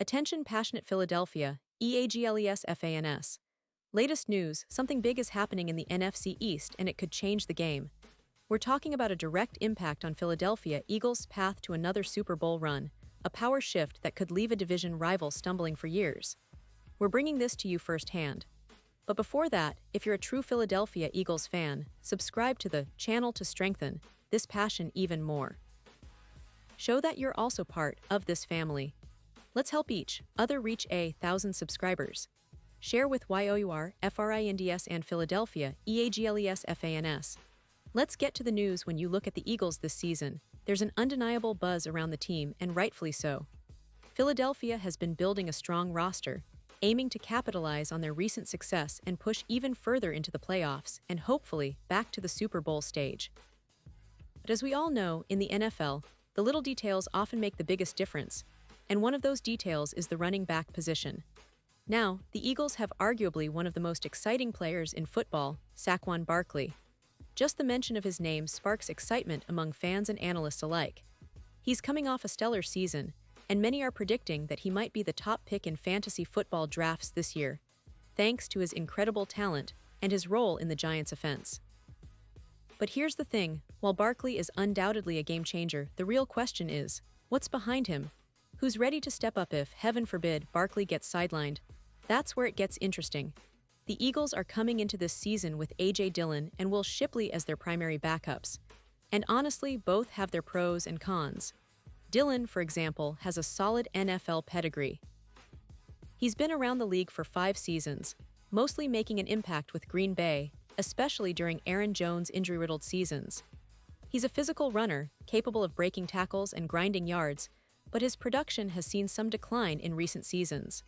Attention passionate Philadelphia, EAGLES. Latest news, something big is happening in the NFC East and it could change the game. We're talking about a direct impact on Philadelphia Eagles' path to another Super Bowl run, a power shift that could leave a division rival stumbling for years. We're bringing this to you firsthand. But before that, if you're a true Philadelphia Eagles fan, subscribe to the channel to strengthen this passion even more. Show that you're also part of this family. Let's help each other reach 1,000 subscribers. Share with YOUR, FRINDS and Philadelphia, EAGLES. Let's get to the news. When you look at the Eagles this season, there's an undeniable buzz around the team, and rightfully so. Philadelphia has been building a strong roster, aiming to capitalize on their recent success and push even further into the playoffs and hopefully back to the Super Bowl stage. But as we all know, in the NFL, the little details often make the biggest difference, and one of those details is the running back position. Now, the Eagles have arguably one of the most exciting players in football, Saquon Barkley. Just the mention of his name sparks excitement among fans and analysts alike. He's coming off a stellar season, and many are predicting that he might be the top pick in fantasy football drafts this year, thanks to his incredible talent and his role in the Giants' offense. But here's the thing, while Barkley is undoubtedly a game-changer, the real question is, what's behind him? Who's ready to step up if, heaven forbid, Barkley gets sidelined? That's where it gets interesting. The Eagles are coming into this season with A.J. Dillon and Will Shipley as their primary backups. And honestly, both have their pros and cons. Dillon, for example, has a solid NFL pedigree. He's been around the league for 5 seasons, mostly making an impact with Green Bay, especially during Aaron Jones' injury-riddled seasons. He's a physical runner, capable of breaking tackles and grinding yards, but his production has seen some decline in recent seasons.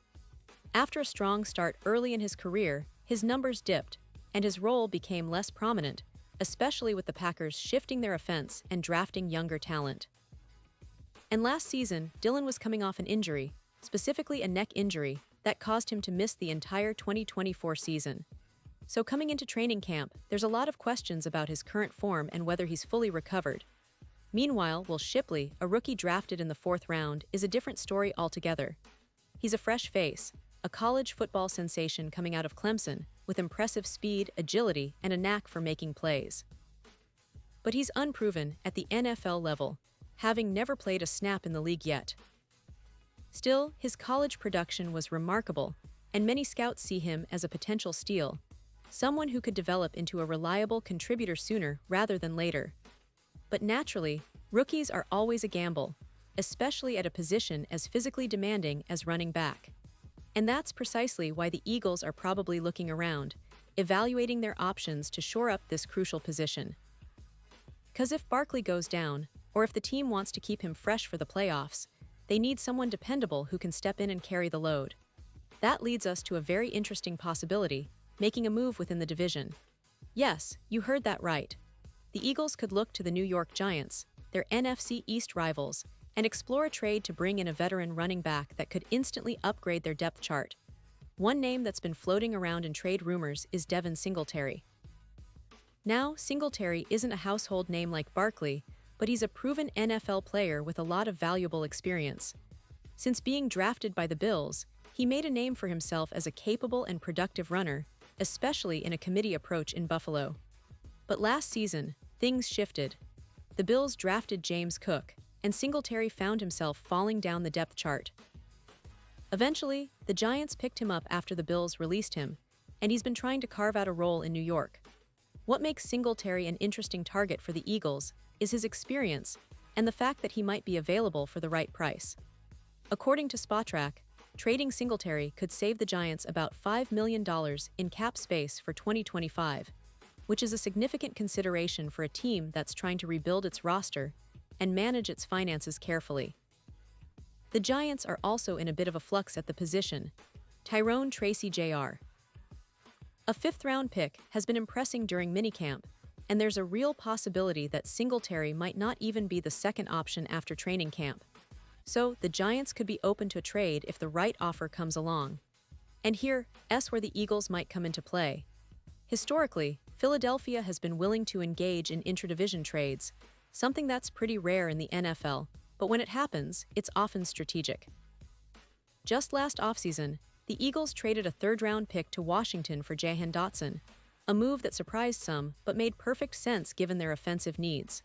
After a strong start early in his career, his numbers dipped, and his role became less prominent, especially with the Packers shifting their offense and drafting younger talent. And last season, Dillon was coming off an injury, specifically a neck injury, that caused him to miss the entire 2024 season. So coming into training camp, there's a lot of questions about his current form and whether he's fully recovered. Meanwhile, Will Shipley, a rookie drafted in the 4th round, is a different story altogether. He's a fresh face, a college football sensation coming out of Clemson, with impressive speed, agility, and a knack for making plays. But he's unproven at the NFL level, having never played a snap in the league yet. Still, his college production was remarkable, and many scouts see him as a potential steal, someone who could develop into a reliable contributor sooner rather than later. But naturally, rookies are always a gamble, especially at a position as physically demanding as running back. And that's precisely why the Eagles are probably looking around, evaluating their options to shore up this crucial position. Because if Barkley goes down, or if the team wants to keep him fresh for the playoffs, they need someone dependable who can step in and carry the load. That leads us to a very interesting possibility, making a move within the division. Yes, you heard that right. The Eagles could look to the New York Giants, their NFC East rivals, and explore a trade to bring in a veteran running back that could instantly upgrade their depth chart. One name that's been floating around in trade rumors is Devin Singletary. Now, Singletary isn't a household name like Barkley, but he's a proven NFL player with a lot of valuable experience. Since being drafted by the Bills, he made a name for himself as a capable and productive runner, especially in a committee approach in Buffalo. But last season, things shifted. The Bills drafted James Cook, and Singletary found himself falling down the depth chart. Eventually, the Giants picked him up after the Bills released him, and he's been trying to carve out a role in New York. What makes Singletary an interesting target for the Eagles is his experience and the fact that he might be available for the right price. According to Spotrac, trading Singletary could save the Giants about $5 million in cap space for 2025, which is a significant consideration for a team that's trying to rebuild its roster and manage its finances carefully. The Giants are also in a bit of a flux at the position. Tyrone Tracy Jr., a 5th-round pick, has been impressing during minicamp, and there's a real possibility that Singletary might not even be the second option after training camp. So, the Giants could be open to a trade if the right offer comes along. And here's where the Eagles might come into play. Historically, Philadelphia has been willing to engage in intra-division trades, something that's pretty rare in the NFL, but when it happens, it's often strategic. Just last offseason, the Eagles traded a third-round pick to Washington for Jahan Dotson, a move that surprised some but made perfect sense given their offensive needs.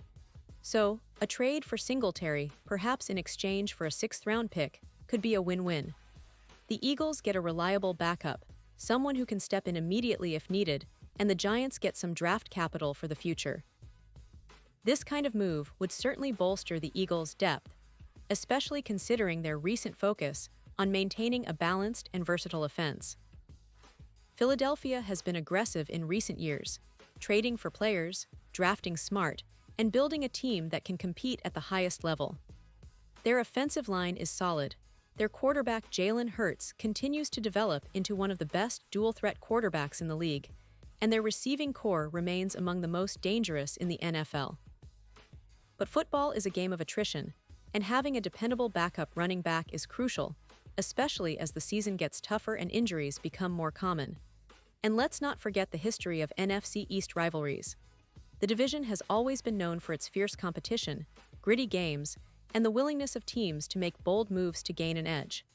So, a trade for Singletary, perhaps in exchange for a sixth-round pick, could be a win-win. The Eagles get a reliable backup, someone who can step in immediately if needed, and the Giants get some draft capital for the future. This kind of move would certainly bolster the Eagles' depth, especially considering their recent focus on maintaining a balanced and versatile offense. Philadelphia has been aggressive in recent years, trading for players, drafting smart, and building a team that can compete at the highest level. Their offensive line is solid. Their quarterback Jalen Hurts continues to develop into one of the best dual-threat quarterbacks in the league, and their receiving core remains among the most dangerous in the NFL. But football is a game of attrition, and having a dependable backup running back is crucial, especially as the season gets tougher and injuries become more common. And let's not forget the history of NFC East rivalries. The division has always been known for its fierce competition, gritty games, and the willingness of teams to make bold moves to gain an edge.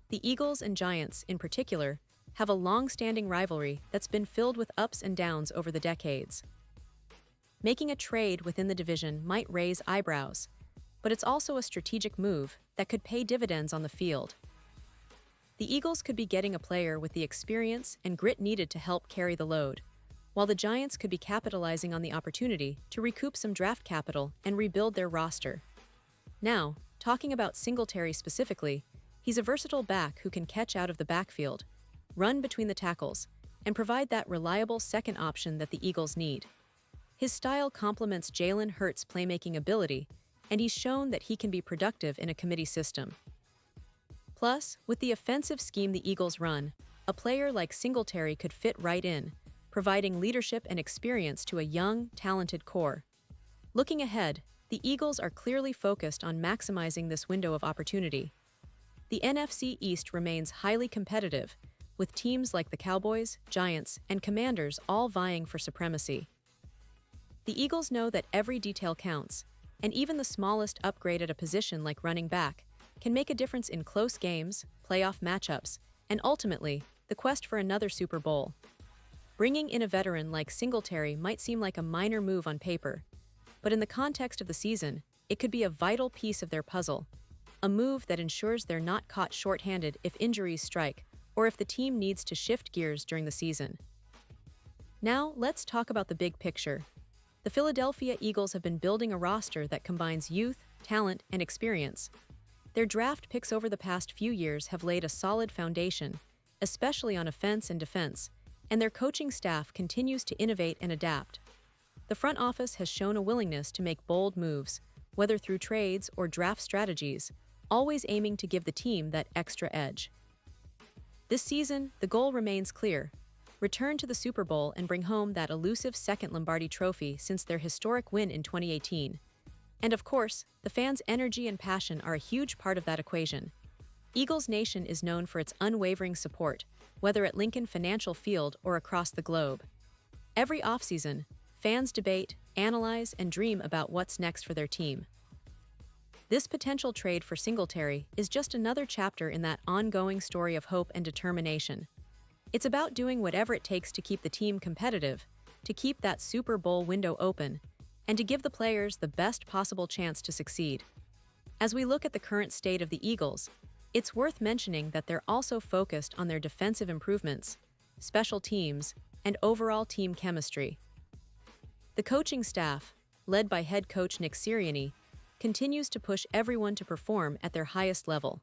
The Eagles and Giants, in particular, have a long-standing rivalry that's been filled with ups and downs over the decades. Making a trade within the division might raise eyebrows, but it's also a strategic move that could pay dividends on the field. The Eagles could be getting a player with the experience and grit needed to help carry the load, while the Giants could be capitalizing on the opportunity to recoup some draft capital and rebuild their roster. Now, talking about Singletary specifically, he's a versatile back who can catch out of the backfield, run between the tackles, and provide that reliable second option that the Eagles need. His style complements Jalen Hurts' playmaking ability, and he's shown that he can be productive in a committee system. Plus, with the offensive scheme the Eagles run, a player like Singletary could fit right in, providing leadership and experience to a young, talented core. Looking ahead, the Eagles are clearly focused on maximizing this window of opportunity. The NFC East remains highly competitive, with teams like the Cowboys, Giants, and Commanders all vying for supremacy. The Eagles know that every detail counts, and even the smallest upgrade at a position like running back can make a difference in close games, playoff matchups, and ultimately, the quest for another Super Bowl. Bringing in a veteran like Singletary might seem like a minor move on paper, but in the context of the season, it could be a vital piece of their puzzle, a move that ensures they're not caught short-handed if injuries strike or if the team needs to shift gears during the season. Now, let's talk about the big picture. The Philadelphia Eagles have been building a roster that combines youth, talent, and experience. Their draft picks over the past few years have laid a solid foundation, especially on offense and defense, and their coaching staff continues to innovate and adapt. The front office has shown a willingness to make bold moves, whether through trades or draft strategies, always aiming to give the team that extra edge. This season, the goal remains clear: return to the Super Bowl and bring home that elusive second Lombardi trophy since their historic win in 2018. And of course, the fans' energy and passion are a huge part of that equation. Eagles Nation is known for its unwavering support, whether at Lincoln Financial Field or across the globe. Every offseason, fans debate, analyze, and dream about what's next for their team. This potential trade for Singletary is just another chapter in that ongoing story of hope and determination. It's about doing whatever it takes to keep the team competitive, to keep that Super Bowl window open, and to give the players the best possible chance to succeed. As we look at the current state of the Eagles, it's worth mentioning that they're also focused on their defensive improvements, special teams, and overall team chemistry. The coaching staff, led by head coach Nick Sirianni, continues to push everyone to perform at their highest level.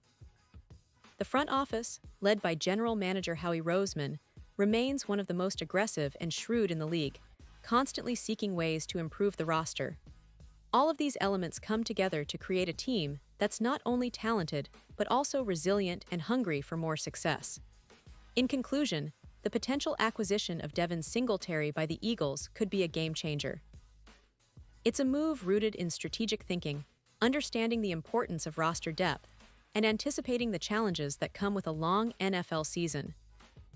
The front office, led by general manager Howie Roseman, remains one of the most aggressive and shrewd in the league, constantly seeking ways to improve the roster. All of these elements come together to create a team that's not only talented, but also resilient and hungry for more success. In conclusion, the potential acquisition of Devin Singletary by the Eagles could be a game-changer. It's a move rooted in strategic thinking, understanding the importance of roster depth, and anticipating the challenges that come with a long NFL season.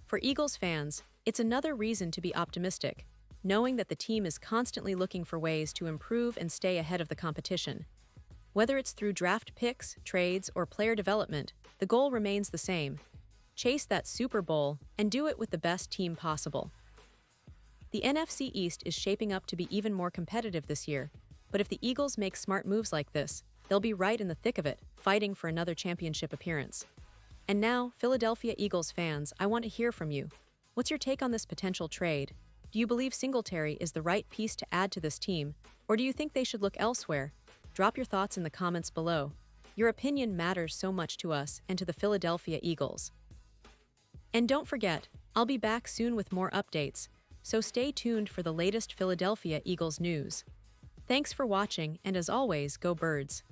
For Eagles fans, it's another reason to be optimistic, knowing that the team is constantly looking for ways to improve and stay ahead of the competition. Whether it's through draft picks, trades, or player development, the goal remains the same. Chase that Super Bowl and do it with the best team possible. The NFC East is shaping up to be even more competitive this year, but if the Eagles make smart moves like this, they'll be right in the thick of it, fighting for another championship appearance. And now, Philadelphia Eagles fans, I want to hear from you. What's your take on this potential trade? Do you believe Singletary is the right piece to add to this team, or do you think they should look elsewhere? Drop your thoughts in the comments below. Your opinion matters so much to us and to the Philadelphia Eagles. And don't forget, I'll be back soon with more updates, so stay tuned for the latest Philadelphia Eagles news. Thanks for watching, and as always, go Birds!